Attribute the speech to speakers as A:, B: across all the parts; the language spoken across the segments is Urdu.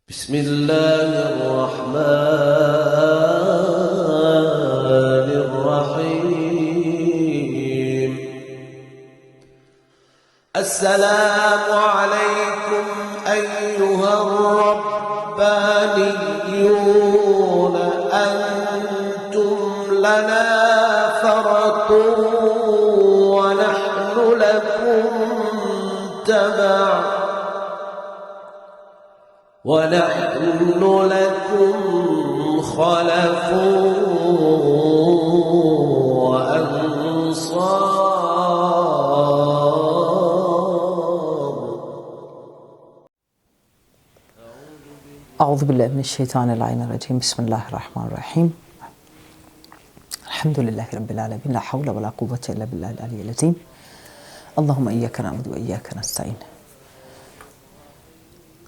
A: بسم الله الرحمن الرحيم. السلام عليكم أيها الربانيون، أنتم لنا فرط ونحن لكم تبع، ونحن لكم خلف وأنصار.
B: أعوذ بالله من الشيطان اللعين الرجيم. بسم الله الرحمن الرحيم. الحمد لله رب العالمين، لا حول ولا قوة إلا بالله العلي العظيم. اللهم إياك نعبد وإياك نستعين.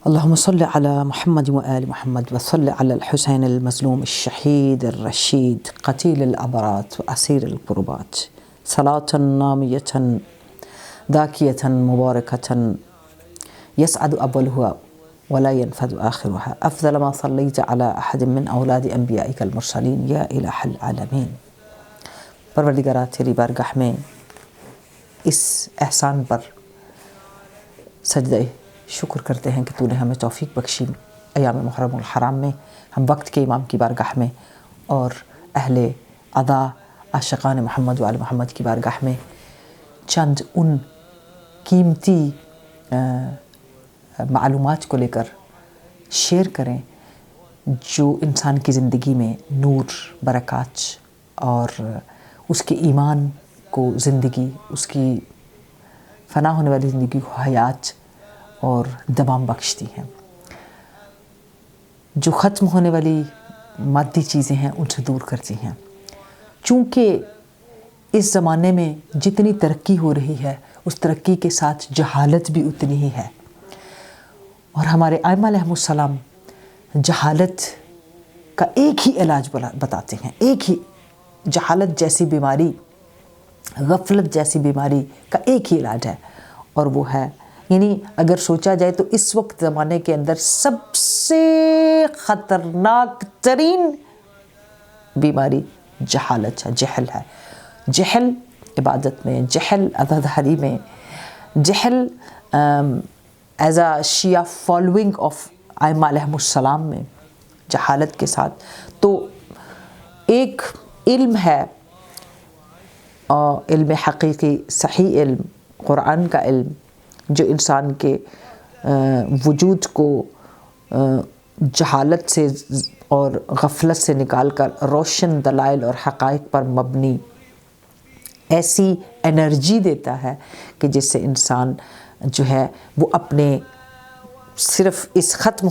B: اللهم صل على محمد وآل محمد، وصل على الحسين المظلوم الشهيد الرشيد قتيل الأبرات وأسير القربات، صلاة نامية ذاكية مباركة يسعد أولها ولا ينفد آخرها، أفضل ما صليت على أحد من أولاد أنبيائك المرسلين يا إله العالمين. پروردگارہ تیری بارگاہ میں اس احسان پر سجدہ شکر کرتے ہیں کہ تو نے ہمیں توفیق بخشی ایام محرم الحرام میں ہم وقت کے امام کی بارگاہ میں اور اہل ادا عاشقان محمد و آل محمد کی بارگاہ میں چند ان قیمتی معلومات کو لے کر شیئر کریں جو انسان کی زندگی میں نور، برکات اور اس کے ایمان کو زندگی، اس کی فنا ہونے والی زندگی کو حیات اور دوام بخشتی ہیں، جو ختم ہونے والی مادی چیزیں ہیں ان سے دور کرتی ہیں۔ چونکہ اس زمانے میں جتنی ترقی ہو رہی ہے اس ترقی کے ساتھ جہالت بھی اتنی ہی ہے، اور ہمارے ائمہ علیہم السلام جہالت کا ایک ہی علاج بتاتے ہیں، ایک ہی جہالت جیسی بیماری، غفلت جیسی بیماری کا ایک ہی علاج ہے، اور وہ ہے، یعنی اگر سوچا جائے تو اس وقت زمانے کے اندر سب سے خطرناک ترین بیماری جہالت ہے، جہل ہے۔ جہل عبادت میں، جہل عزاداری میں، جہل as a Shia following of ائمہ علیہم السلام میں، جہالت کے ساتھ تو ایک علم ہے، علم حقیقی، صحیح علم، قرآن کا علم، جو انسان کے وجود کو جہالت سے اور غفلت سے نکال کر روشن دلائل اور حقائق پر مبنی ایسی انرجی دیتا ہے کہ جس سے انسان جو ہے وہ اپنے صرف اس ختم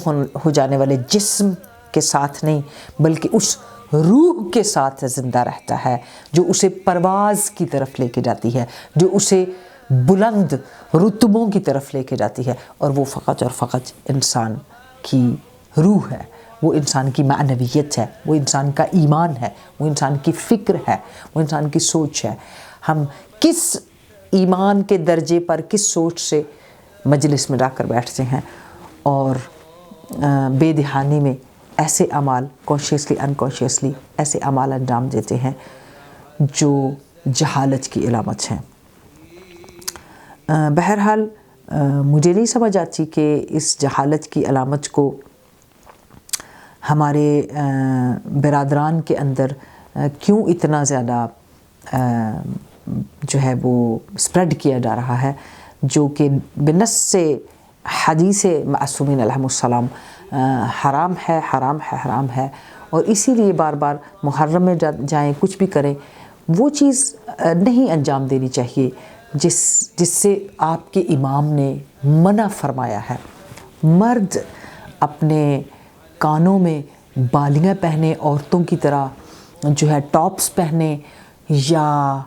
B: ہو جانے والے جسم کے ساتھ نہیں بلکہ اس روح کے ساتھ زندہ رہتا ہے جو اسے پرواز کی طرف لے کے جاتی ہے، جو اسے بلند رتبوں کی طرف لے کے جاتی ہے، اور وہ فقط اور فقط انسان کی روح ہے، وہ انسان کی معنویت ہے، وہ انسان کا ایمان ہے، وہ انسان کی فکر ہے، وہ انسان کی سوچ ہے۔ ہم کس ایمان کے درجے پر، کس سوچ سے مجلس میں جا کر بیٹھتے ہیں اور بے دہانی میں ایسے اعمال کانشیسلی انکانشیسلی ایسے اعمال انجام دیتے ہیں جو جہالت کی علامت ہیں۔ بہرحال مجھے نہیں سمجھ آتی کہ اس جہالت کی علامت کو ہمارے برادران کے اندر کیوں اتنا زیادہ جو ہے وہ سپریڈ کیا جا رہا ہے، جو کہ بنص سے حدیث معصومین علیہم السلام حرام ہے، حرام ہے، حرام ہے، اور اسی لیے بار بار محرم میں جائیں، کچھ بھی کریں، وہ چیز نہیں انجام دینی چاہیے جس سے آپ کے امام نے منع فرمایا ہے۔ مرد اپنے کانوں میں بالیاں پہنے، عورتوں کی طرح جو ہے ٹاپس پہنے، یا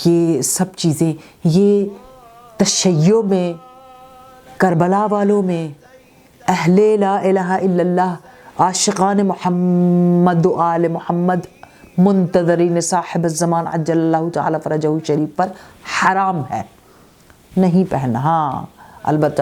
B: یہ سب چیزیں، یہ تشیع میں، کربلا والوں میں، اہل لا الہ الا اللہ، عاشقان محمد و آل محمد، منتظرین صاحب الزمان عجل اللہ تعالی فرجہ شریف پر حرام ہے، نہیں پہننا۔ ہاں البتہ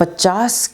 B: 50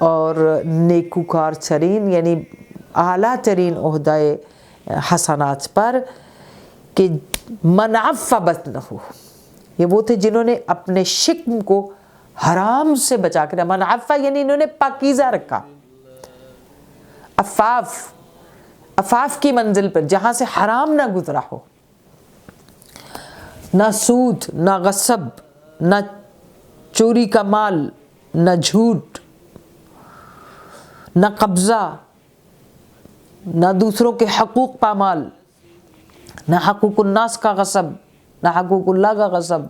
B: اور نیکوکار ترین یعنی اعلیٰ ترین عہدۂ حسنات پر کہ من عف بطنہ، یہ وہ تھے جنہوں نے اپنے شکم کو حرام سے بچا کر، من عف یعنی انہوں نے پاکیزہ رکھا، عفاف کی منزل پر جہاں سے حرام نہ گزرا ہو، نہ سود، نہ غصب، نہ چوری کا مال، نہ جھوٹ، نہ قبضہ، نہ دوسروں کے حقوق پامال، نہ حقوق الناس کا غصب، نہ حقوق اللہ کا غصب،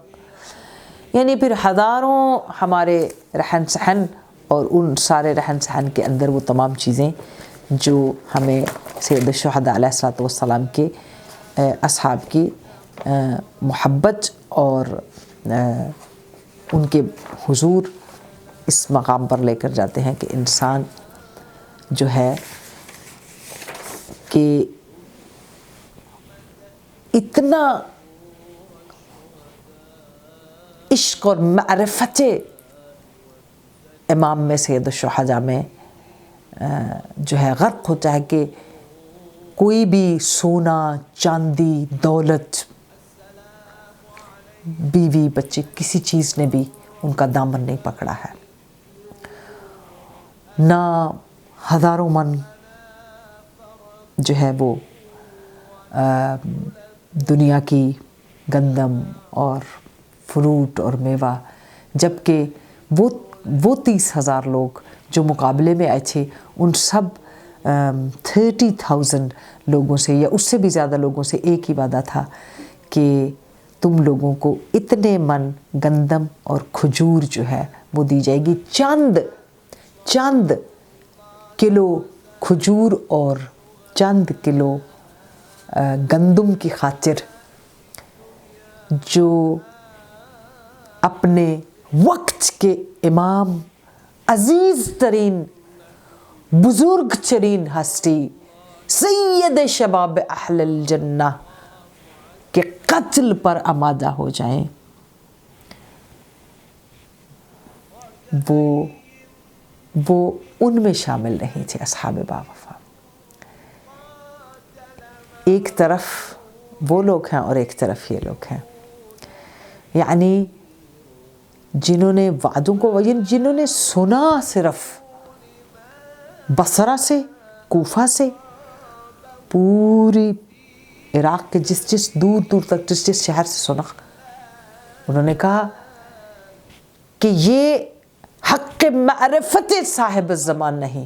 B: یعنی پھر ہزاروں ہمارے رہن سہن، اور ان سارے رہن سہن کے اندر وہ تمام چیزیں جو ہمیں سید الشہداء علیہ الصلوۃ والسلام کے اصحاب کی محبت اور ان کے حضور اس مقام پر لے کر جاتے ہیں کہ انسان جو ہے کہ اتنا عشق اور معرفت امام میں سید الشہداء میں جو ہے غرق ہوتا ہے کہ کوئی بھی سونا، چاندی، دولت، بیوی، بچے، کسی چیز نے بھی ان کا دامن نہیں پکڑا ہے، نہ ہزاروں من جو ہے وہ دنیا کی گندم اور فروٹ اور میوہ، جبکہ وہ 30,000 لوگ جو مقابلے میں آئے تھے ان سب 30,000 لوگوں سے یا اس سے بھی زیادہ لوگوں سے ایک ہی وعدہ تھا کہ تم لوگوں کو اتنے من گندم اور کھجور جو ہے وہ دی جائے گی، چند کلو کھجور اور چند کلو گندم کی خاطر جو اپنے وقت کے امام، عزیز ترین، بزرگ ترین ہستی، سید شباب اہل الجنہ کے قتل پر آمادہ ہو جائیں، وہ ان میں شامل نہیں تھے اصحاب باوفا۔ ایک طرف وہ لوگ ہیں اور ایک طرف یہ لوگ ہیں، یعنی جنہوں نے وعدوں کو، جنہوں نے سنا صرف بصرہ سے، کوفہ سے، پوری عراق کے جس دور تک جس شہر سے سنا، انہوں نے کہا کہ یہ حق معرفت صاحب الزمان نہیں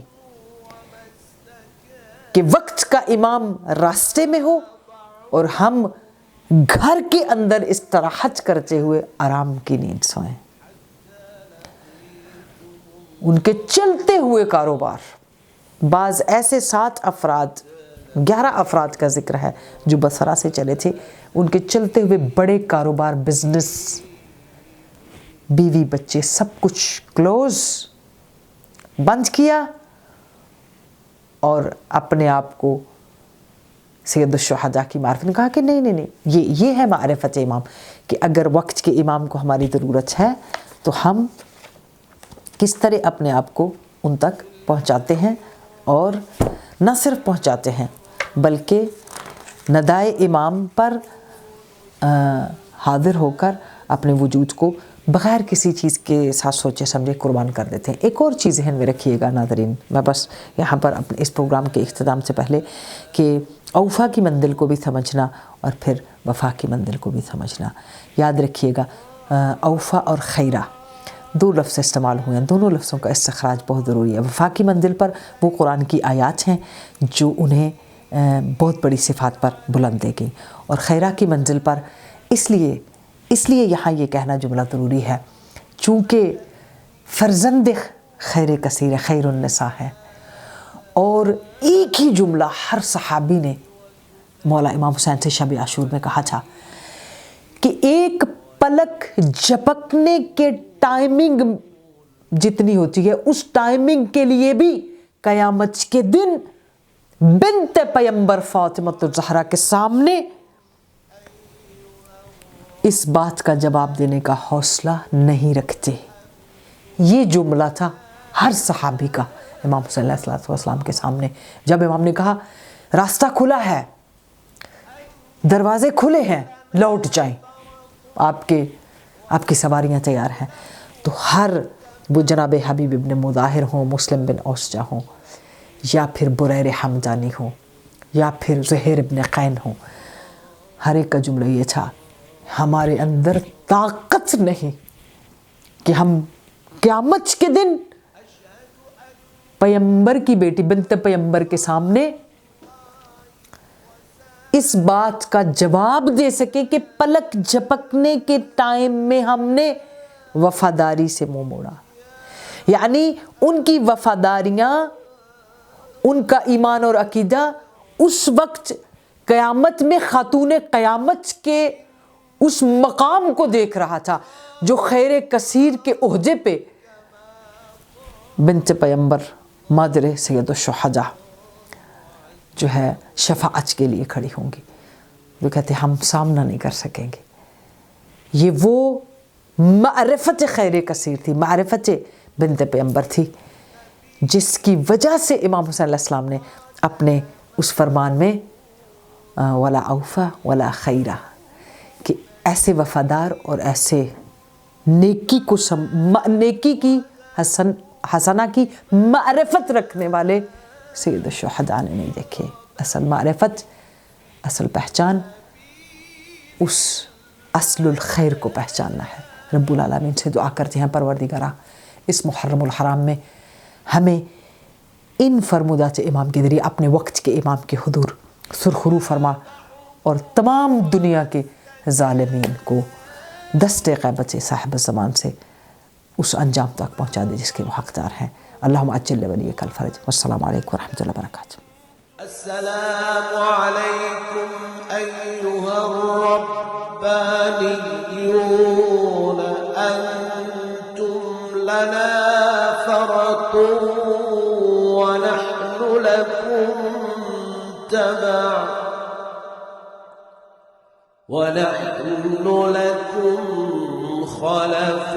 B: کہ وقت کا امام راستے میں ہو اور ہم گھر کے اندر استراحت کرتے ہوئے آرام کی نیند سوئیں۔ ان کے چلتے ہوئے کاروبار، بعض ایسے 11 افراد کا ذکر ہے جو بصرہ سے چلے تھے، ان کے چلتے ہوئے بڑے کاروبار، بزنس، بیوی بچے، سب کچھ کلوز، بند کیا، اور اپنے آپ کو سید الشہداء کی معرفت نے کہا کہ نہیں، یہ ہے معرفت امام، کہ اگر وقت کے امام کو ہماری ضرورت ہے تو ہم کس طرح اپنے آپ کو ان تک پہنچاتے ہیں، اور نہ صرف پہنچاتے ہیں بلکہ ندائے امام پر حاضر ہو کر اپنے وجود کو بغیر کسی چیز کے ساتھ سوچے سمجھے قربان کر دیتے ہیں۔ ایک اور چیز ذہن میں رکھیے گا ناظرین، میں بس یہاں پر اپنے اس پروگرام کے اختتام سے پہلے، کہ اوفا کی منزل کو بھی سمجھنا اور پھر وفا کی منزل کو بھی سمجھنا۔ یاد رکھیے گا اوفا اور خیرہ 2 لفظ استعمال ہوئے ہیں، دونوں لفظوں کا استخراج بہت ضروری ہے۔ وفا کی منزل پر وہ قرآن کی آیات ہیں جو انہیں بہت بڑی صفات پر بلند دے گئی، اور خیرہ کی منزل پر اس لیے یہاں یہ کہنا جملہ ضروری ہے چونکہ فرزند خیر کثیر خیر النساء ہے، اور ایک ہی جملہ ہر صحابی نے مولا امام حسین سے شب عاشور میں کہا تھا کہ ایک پلک جھپکنے کے ٹائمنگ جتنی ہوتی ہے، اس ٹائمنگ کے لیے بھی قیامت کے دن بنت پیمبر فاطمہ الزہرا کے سامنے اس بات کا جواب دینے کا حوصلہ نہیں رکھتے۔ یہ جملہ تھا ہر صحابی کا امام حسین علیہ السلام کے سامنے جب امام نے کہا راستہ کھلا ہے، دروازے کھلے ہیں، لوٹ جائیں، آپ کی سواریاں تیار ہیں، تو ہر وہ جناب حبیب ابن مظاہر ہوں، مسلم بن اوسجہ ہوں، یا پھر بریر حمدانی ہوں، یا پھر زہیر ابن قین ہوں، ہر ایک کا جملہ یہ تھا ہمارے اندر طاقت نہیں کہ ہم قیامت کے دن پیغمبر کی بیٹی بنت پیغمبر کے سامنے اس بات کا جواب دے سکے کہ پلک جھپکنے کے ٹائم میں ہم نے وفاداری سے منہ موڑا. یعنی ان کی وفاداریاں، ان کا ایمان اور عقیدہ اس وقت قیامت میں خاتون قیامت کے اس مقام کو دیکھ رہا تھا جو خیر کثیر کے عہدے پہ بنت پیغمبر مادر سید الشہداء جو ہے شفاعت کے لیے کھڑی ہوں گی. وہ کہتے ہم سامنا نہیں کر سکیں گے. یہ وہ معرفت خیر کثیر تھی، معرفت بنت پیغمبر تھی، جس کی وجہ سے امام حسین علیہ السلام نے اپنے اس فرمان میں ولا اوفا ولا خیرہ کہ ایسے وفادار اور ایسے نیکی کی حسنہ کی معرفت رکھنے والے سید الشہداء نے نہیں دیکھے. اصل معرفت، اصل پہچان اس اصل الخیر کو پہچاننا ہے. رب العالمین سے دعا کرتے ہیں پروردگارہ اس محرم الحرام میں ہمیں ان فرمودات امام کے ذریعے اپنے وقت کے امام کے حضور سرخرو فرما اور تمام دنیا کے ظالمین کو دست غیبت صاحب الزمان سے اس انجام تک پہنچا دے جس کے وہ حقدار ہیں. اللہم عجل ولیک الفرج. والسلام علیکم ورحمۃ اللہ وبرکاتہ.
A: السلام عليكم أيها الربانيون أنتم لنا فرط ونحن لكم تبع ونحن لكم خلف